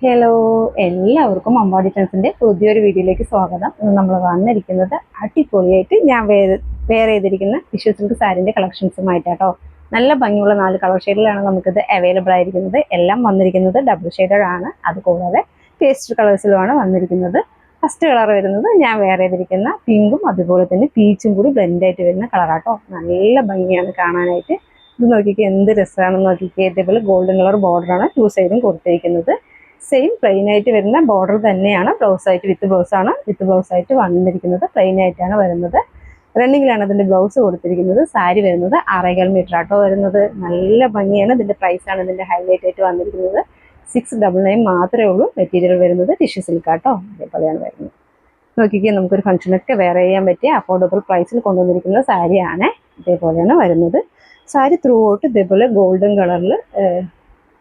Hello, എല്ലാവർക്കും അമ്പാടി ഫ്രണ്ട്സിൻ്റെ പുതിയൊരു വീഡിയോയിലേക്ക് സ്വാഗതം. ഇന്ന് നമ്മൾ വന്നിരിക്കുന്നത് അടിപൊളിയായിട്ട് ഞാൻ വെയർ ചെയ്തിരിക്കുന്ന ടിഷ്യൂ സിൽക്ക് സാരീൻ്റെ കളക്ഷൻസുമായിട്ടാട്ടോ. നല്ല ഭംഗിയുള്ള 4 കളർ ഷെയ്ഡിലാണ് നമുക്കിത് അവൈലബിൾ ആയിരിക്കുന്നത്. എല്ലാം വന്നിരിക്കുന്നത് ഡബിൾ ഷെയ്ഡഡ് ആണ്. അതുകൂടാതെ പേസ്റ്റൽ കളേഴ്സിലുമാണ് വന്നിരിക്കുന്നത്. ഫസ്റ്റ് കളർ വരുന്നത് ഞാൻ വെയർ ചെയ്തിരിക്കുന്ന പിങ്കും അതുപോലെ തന്നെ പീച്ചും കൂടി ബ്ലെൻഡായിട്ട് വരുന്ന കളറാട്ടോ. നല്ല ഭംഗിയാണ് കാണാനായിട്ട്. ഇത് നോക്കിക്കേ, എന്ത് രസമാണെന്ന് നോക്കിക്കേ. ഇതേപോലെ ഗോൾഡൻ കളർ ബോർഡറാണ് 2 സൈഡും കൊടുത്തിരിക്കുന്നത്. സെയിം പ്ലെയിൻ ആയിട്ട് വരുന്ന ബോർഡർ തന്നെയാണ്. ബ്ലൗസ് ആയിട്ട് വിത്ത് ബ്ലൗസ് ആയിട്ട് വന്നിരിക്കുന്നത്. പ്ലെയിൻ ആയിട്ടാണ് വരുന്നത്. റണ്ണിങ്ങിലാണ് അതിന്റെ ബ്ലൗസ് കൊടുത്തിരിക്കുന്നത്. സാരി വരുന്നത് 6.25 മീറ്റർ ആട്ടോ വരുന്നത്. നല്ല ഭംഗിയാണ്. ഇതിന്റെ പ്രൈസ് ആണ് ഇതിന്റെ ഹൈലൈറ്റ് ആയിട്ട് വന്നിരിക്കുന്നത്. 699 മാത്രമേ ഉള്ളൂ. മെറ്റീരിയൽ വരുന്നത് ടിഷ്യൂ സിൽക്ക് ആട്ടോ. അതേപോലെയാണ് വരുന്നത്. നോക്കിക്കേ, നമുക്കൊരു ഫംഗ്ഷനൊക്കെ വെയർ ചെയ്യാൻ പറ്റിയ അഫോർഡബിൾ പ്രൈസിൽ കൊണ്ടുവന്നിരിക്കുന്ന സാരിയാണ്. ഇതേപോലെയാണ് വരുന്നത്. സാരി ത്രൂ ഔട്ട് ഇതേപോലെ ഗോൾഡൻ കളറിൽ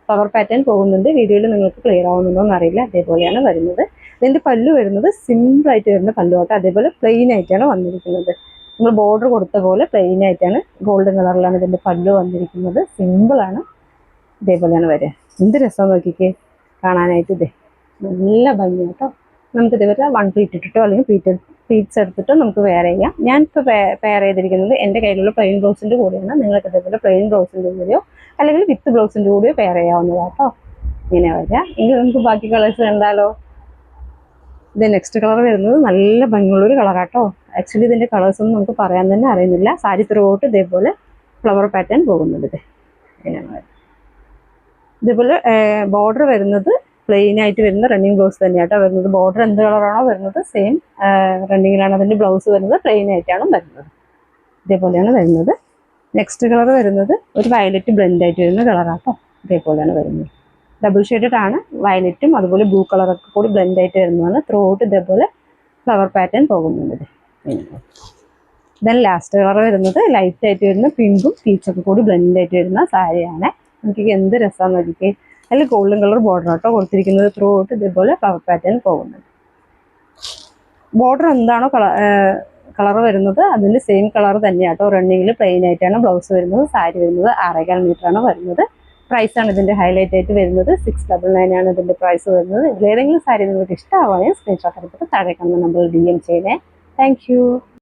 ഫ്ലവർ പാറ്റേൺ പോകുന്നുണ്ട്. വീഡിയോയിൽ നിങ്ങൾക്ക് ക്ലിയർ ആവുന്നുണ്ടോ എന്നറിയില്ല. അതേപോലെയാണ് വരുന്നത്. ഇതിൻ്റെ പല്ലു വരുന്നത് സിമ്പിളായിട്ട് വരുന്ന പല്ലുവാട്ടോ. അതേപോലെ പ്ലെയിൻ ആയിട്ടാണ് വന്നിരിക്കുന്നത്. നമ്മൾ ബോർഡർ കൊടുത്ത പോലെ പ്ലെയിൻ ആയിട്ടാണ് ഗോൾഡൻ കളറിലാണ് ഇതിൻ്റെ പല്ലു വന്നിരിക്കുന്നത്. സിമ്പിളാണ്. ഇതേപോലെയാണ് വരിക. എന്ത് രസം നോക്കിക്കേ കാണാനായിട്ട്. ഇതേ നല്ല ഭംഗിയാട്ടോ. നമുക്ക് ഇതേപോലെ 1 പ്ലീറ്റ് ഇട്ടിട്ടോ അല്ലെങ്കിൽ പ്ലീറ്റ്സ് എടുത്തിട്ടോ നമുക്ക് വെയർ ചെയ്യാം. ഞാനിപ്പോൾ വെയർ ചെയ്തിരിക്കുന്നത് എൻ്റെ കയ്യിലുള്ള പ്ലെയിൻ ബ്ലൗസിൻ്റെ കൂടെയാണ്. നിങ്ങൾക്ക് ഇതേപോലെ പ്ലെയിൻ ബ്ലൗസിൻ്റെ കൂടെയോ അല്ലെങ്കിൽ വിത്ത് ബ്ലൗസിൻ്റെ കൂടെയോ പെയർ ചെയ്യാവുന്നതാട്ടോ. ഇങ്ങനെ വരിക. എങ്കിൽ നമുക്ക് ബാക്കി കളേഴ്സ് കണ്ടാലോ. ഇത് നെക്സ്റ്റ് കളർ വരുന്നത് നല്ല ഭംഗിയുള്ളൊരു കളറാട്ടോ. ആക്ച്വലി ഇതിൻ്റെ കളേഴ്സൊന്നും നമുക്ക് പറയാൻ തന്നെ അറിയുന്നില്ല. സാരി ത്രൂ ഔട്ട് ഇതേപോലെ ഫ്ലവർ പാറ്റേൺ പോകുന്നുണ്ട്. ഇത് ഇങ്ങനെയാണ് വരുന്നത്. ഇതേപോലെ ബോർഡർ വരുന്നത് പ്ലെയിൻ ആയിട്ട് വരുന്ന റണ്ണിങ് ബ്ലൗസ് തന്നെയാട്ടോ വരുന്നത്. ബോർഡർ എന്ത് കളറാണോ വരുന്നത് സെയിം റണ്ണിങ്ങിലാണ് അതിൻ്റെ ബ്ലൗസ് വരുന്നത്. പ്ലെയിൻ ആയിട്ടാണ് വരുന്നത്. ഇതേപോലെയാണ് വരുന്നത്. നെക്സ്റ്റ് കളർ വരുന്നത് ഒരു വയലറ്റ് ബ്ലെൻഡ് ആയിട്ട് വരുന്ന കളറാട്ടോ. ഇതേപോലെയാണ് വരുന്നത്. ഡബിൾ ഷെയ്ഡഡ് ആണ്. വയലറ്റും അതുപോലെ ബ്ലൂ കളറൊക്കെ കൂടി ബ്ലെൻഡ് ആയിട്ട് വരുന്നതാണ്. ത്രൂ ഔട്ട് ഇതേപോലെ ഫ്ലവർ പാറ്റേൺ പോകുന്നുണ്ട്. ദെൻ ലാസ്റ്റ് കളർ വരുന്നത് ലൈറ്റ് ആയിട്ട് വരുന്ന പിങ്കും പീച്ചൊക്കെ കൂടി ബ്ലെൻഡ് ആയിട്ട് വരുന്ന സാരിയാണ്. എനിക്ക് എന്ത് രസമാണെന്ന് നോക്കിക്കേ. അതിൽ ഗോൾഡൻ കളർ ബോർഡർ ആട്ടോ കൊടുത്തിരിക്കുന്നത്. ത്രൂ ഔട്ട് ഇതേപോലെ ഫ്ലവർ പാറ്റേൺ പോകുന്നുണ്ട്. ബോർഡർ എന്താണോ കളർ വരുന്നത് അതിൻ്റെ സെയിം കളർ തന്നെയാട്ടോ. റണ്ണിങ്ങിൽ പ്ലെയിൻ ആയിട്ടാണ് ബ്ലൗസ് വരുന്നത്. സാരി വരുന്നത് 6.25 മീറ്റർ ആണ് വരുന്നത്. പ്രൈസാണ് ഇതിൻ്റെ ഹൈലൈറ്റ് ആയിട്ട് വരുന്നത്. 699 ആണ് ഇതിൻ്റെ പ്രൈസ് വരുന്നത്. ഇതിലേതെങ്കിലും സാരി നിങ്ങൾക്ക് ഇഷ്ടമാവുകയാണെങ്കിൽ സ്ക്രീൻഷോട്ട് എടുത്തിട്ട് താഴെ കാണുന്ന നമ്പറിൽ DM ചെയ്യണേ. Thank you.